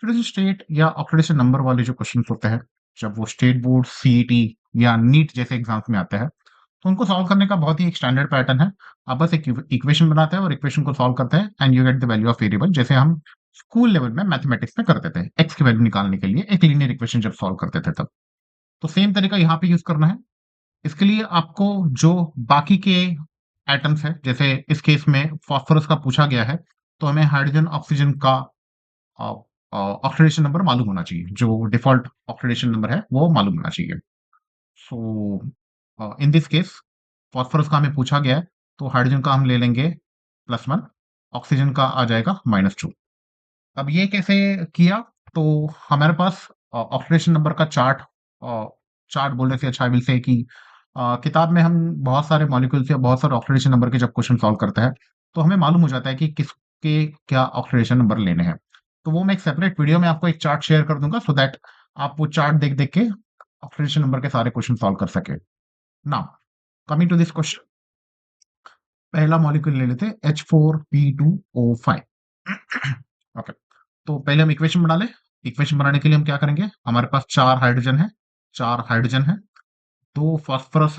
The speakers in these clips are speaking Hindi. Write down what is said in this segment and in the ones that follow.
ऑक्सीडेशन स्टेट या ऑक्सीडेशन नंबर वाले जो क्वेश्चन होते हैं, जब वो स्टेट बोर्ड, सीईटी या नीट जैसे एग्जाम्स में आते हैं, तो उनको सॉल्व करने का बहुत ही एक स्टैंडर्ड पैटर्न है। आप बस एक इक्वेशन बनाते हैं और इक्वेशन को सॉल्व करते हैं and you get the value of variable, जैसे हम स्कूल लेवल में मैथमेटिक्स में करते थे, एक्स की वैल्यू निकालने के लिए एक लीनियर इक्वेशन जब सॉल्व करते थे तब। तो सेम तरीका यहाँ पे यूज करना है। इसके लिए आपको जो बाकी के एटम्स है, जैसे इस केस में फास्फोरस का पूछा गया है, तो हमें हाइड्रोजन ऑक्सीजन का ऑक्सीडेशन नंबर मालूम होना चाहिए। जो डिफॉल्ट ऑक्सीडेशन नंबर है वो मालूम होना चाहिए। सो इन दिस केस फास्फोरस का हमें पूछा गया है, तो हाइड्रोजन का हम ले लेंगे +1, ऑक्सीजन का आ जाएगा -2। अब ये कैसे किया? तो हमारे पास ऑक्सीडेशन नंबर का चार्ट बोलने से अच्छा विल से कि किताब में हम बहुत सारे मॉलिक्यूल्स या बहुत सारे ऑक्सीडेशन नंबर के जब क्वेश्चन सॉल्व करते हैं, तो हमें मालूम हो जाता है कि किसके क्या ऑक्सीडेशन नंबर लेने हैं। तो वो मैं एक सेपरेट वीडियो में आपको एक चार्ट शेयर कर दूंगा, सो दैट आप वो चार्ट देख देख के ऑक्सीडेशन नंबर के सारे क्वेश्चन सॉल्व कर सके। Now coming to this question, पहला मॉलिक्यूल ले लेते हैं H4P2O5। ओके, तो पहले हम इक्वेशन बना ले। इक्वेशन बनाने के लिए हम क्या करेंगे? हमारे पास चार हाइड्रोजन है, दो फास्फोरस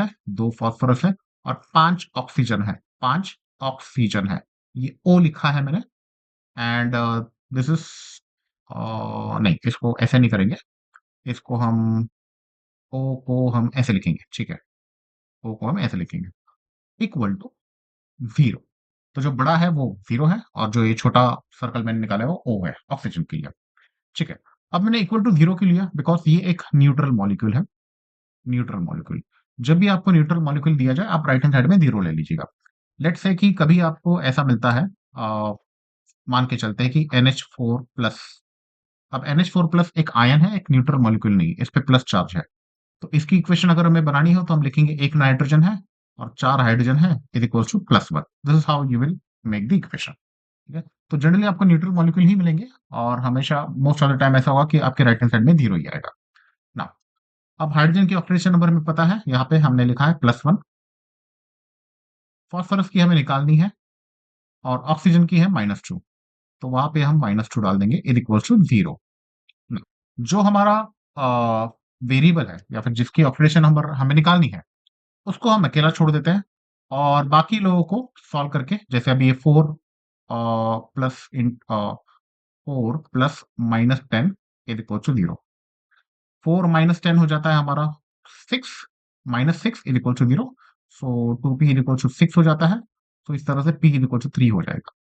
है और 5 ऑक्सीजन है। 5 ऑक्सीजन है। ये ओ लिखा है मैंने। एंड दिस इज नहीं, इसको ऐसे नहीं करेंगे। इसको हम ओ को हम ऐसे लिखेंगे, ठीक है। ओ को हम ऐसे लिखेंगे, इक्वल टू 0। तो जो बड़ा है वो 0 है और जो ये छोटा सर्कल मैंने निकाला है वो ओ है ऑक्सीजन के लिए, ठीक है। अब मैंने इक्वल टू 0 क्यों लिया? बिकॉज ये एक न्यूट्रल मॉलिक्यूल है। न्यूट्रल मॉलिक्यूल, जब भी आपको न्यूट्रल मॉलिक्यूल दिया जाए, आप राइट हैंड साइड में 0 ले लीजिएगा। लेट्स से कि कभी आपको ऐसा मिलता है, मान के चलते हैं कि NH4+। अब NH4+ एक आयन है, एक न्यूट्रल मॉलिक्यूल नहीं, इस पे प्लस चार्ज है। तो इसकी इक्वेशन अगर हमें बनानी हो तो हम लिखेंगे एक नाइट्रोजन है और 4 हाइड्रोजन है is equals to +1। This is how you will make the equation, ठीक है। तो जनरली आपको न्यूट्रल मॉलिक्यूल ही मिलेंगे और हमेशा मोस्ट ऑफ द टाइम ऐसा होगा कि आपके राइट हैंड साइड में 0 ही आएगा ना। अब हाइड्रोजन की ऑक्सीडेशन नंबर हमें पता है, यहाँ पे हमने लिखा है +1। फास्फोरस की हमें निकालनी है और ऑक्सीजन की है -2। तो वहां पे हम -2 डाल देंगे इज इक्वल्स टू 0। जो हमारा वेरिएबल है या फिर जिसकी ऑक्सीडेशन नंबर हमें निकालनी है, उसको हम अकेला छोड़ देते हैं और बाकी लोगों को सॉल्व करके, जैसे अभी ये 4 प्लस -10 इज इक्वल टू 0। 4 -10 हो जाता है हमारा 6, -6 is equal to 0। So 2p is equal to 6 हो जाता है। तो इस तरह से p इज इक्वल टू 3 हो जाएगा।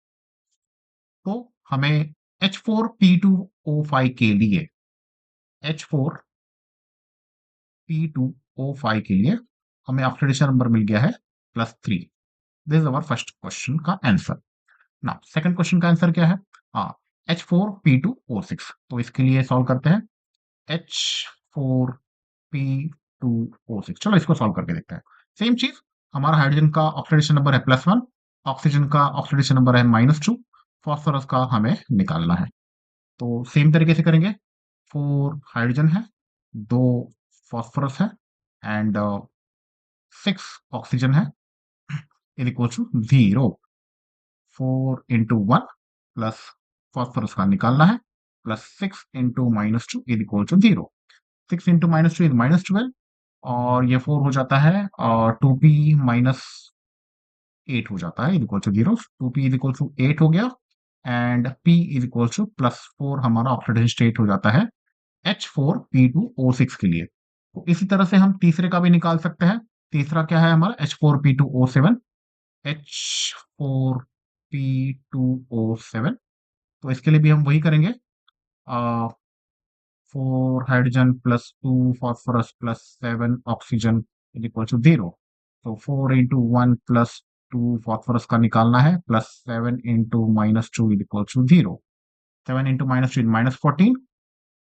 तो हमें H4P2O5 के लिए, H4P2O5 के लिए हमें ऑक्सीडेशन नंबर मिल गया है +3। This is our first question का आंसर। नाउ सेकंड क्वेश्चन का आंसर क्या है? हाँ, H4P2O6। तो इसके लिए सॉल्व करते हैं। H4P2O6, चलो इसको सॉल्व करके देखते हैं। सेम चीज, हमारा हाइड्रोजन का ऑक्सीडेशन नंबर है +1, ऑक्सीजन का ऑक्सीडेशन नंबर है -2, फास्फोरस का हमें निकालना है। तो सेम तरीके से करेंगे। 4 हाइड्रोजन है, 2 फास्फोरस है एंड 6 ऑक्सीजन है is equal to 0। 4 into 1 plus phosphorus का निकालना है, plus 6 into -2 is equal to 0। 6 into -2 is -12 और ये 4 हो जाता है और 2p -8 हो जाता है is equal to 0। 2p is equal to 8 हो गया and p is equal to +4 हमारा ऑक्सीडेशन स्टेट हो जाता है H4P2O6 के लिए। तो इसी तरह से हम तीसरे का भी निकाल सकते हैं। तीसरा क्या है हमारा? H4P2O7। H4P2O7, तो इसके लिए भी हम वही करेंगे। 4 hydrogen plus 2 phosphorus plus 7 oxygen is equal to 0। तो 4 इंटू 1 प्लस 2 फास्फोरस का निकालना है, plus 7 into -2 is equal to 0। 7 into -2 is -14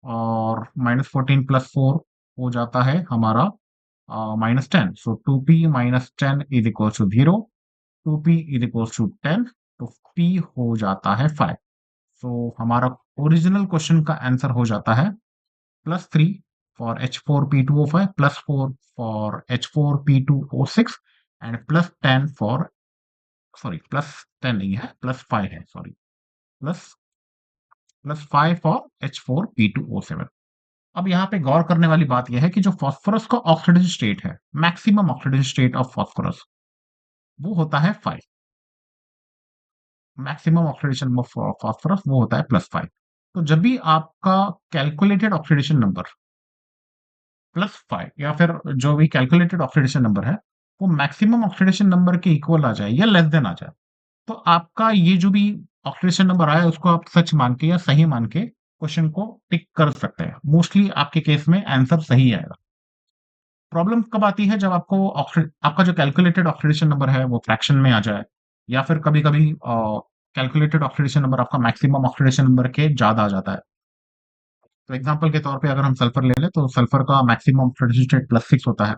और -14 प्लस 4 हो जाता है हमारा -10। So 2p -10 is equal to 0। 2p is equal to 10। तो p हो जाता है 5। सो हमारा ओरिजिनल क्वेश्चन का आंसर हो जाता है +3 for H4P2O5, +4 for H4P2O6 and +10 for, sorry +10 नहीं है, +5 है, सॉरी, +5 फॉर H4P2O7। अब यहाँ पे गौर करने वाली बात यह है कि जो फास्फोरस का ऑक्सीडेशन स्टेट है, maximum oxidation state of phosphorus, वो होता है 5। मैक्सिमम ऑक्सीडेशन ऑफ फास्फोरस वो होता है +5। तो जब भी आपका कैलकुलेटेड ऑक्सीडेशन नंबर +5 या फिर जो भी कैलकुलेटेड ऑक्सीडेशन नंबर है, वो मैक्सिमम ऑक्सीडेशन नंबर के इक्वल आ जाए या लेस देन आ जाए, तो आपका ये जो भी ऑक्सीडेशन नंबर आया उसको आप सच मान के या सही मान के क्वेश्चन को टिक कर सकते हैं। मोस्टली आपके केस में आंसर सही आएगा। प्रॉब्लम कब आती है जब आपका जो कैलकुलेटेड ऑक्सीडेशन नंबर है वो फ्रैक्शन में आ जाए या फिर कभी-कभी कैलकुलेटेड ऑक्सीडेशन नंबर आपका मैक्सिमम ऑक्सीडेशन नंबर के ज़्यादा आ जाता है। तो एग्जांपल के तौर पे अगर हम सल्फर ले लें तो सल्फर का मैक्सिमम ऑक्सीडेशन स्टेट +6 होता है।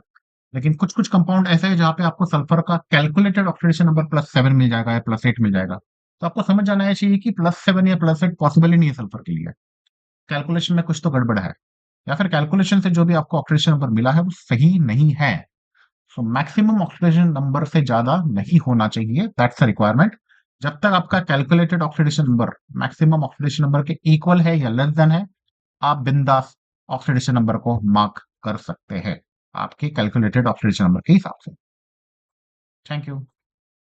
लेकिन कुछ-कुछ कंपाउंड ऐसे हैं जहाँ पे आपको सल्फर का कैलकुलेटेड ऑक्सीडेशन नंबर +7 मिल जाएगा या +8 मिल जाएगा। तो आपको समझ जाना है चाहिए कि +7 या +8 पॉसिबल ही नहीं है सल्फर के लिए। कैलकुलेशन में कुछ तो गड़बड़ है या फिर कैलकुलेशन से जो भी आपको ऑक्सीडेशन नंबर मिला है वो सही नहीं है। सो मैक्सिमम ऑक्सीडेशन नंबर से ज़्यादा नहीं होना चाहिए, दैट्स अ रिक्वायरमेंट। जब तक आपका calculated oxidation number maximum oxidation number के इक्वल है या लेस देन है, आप बिंदास ऑक्सीडेशन नंबर को मार्क कर सकते हैं, आपके कैलकुलेटेड ऑक्सीडेशन नंबर के हिसाब से। Thank you.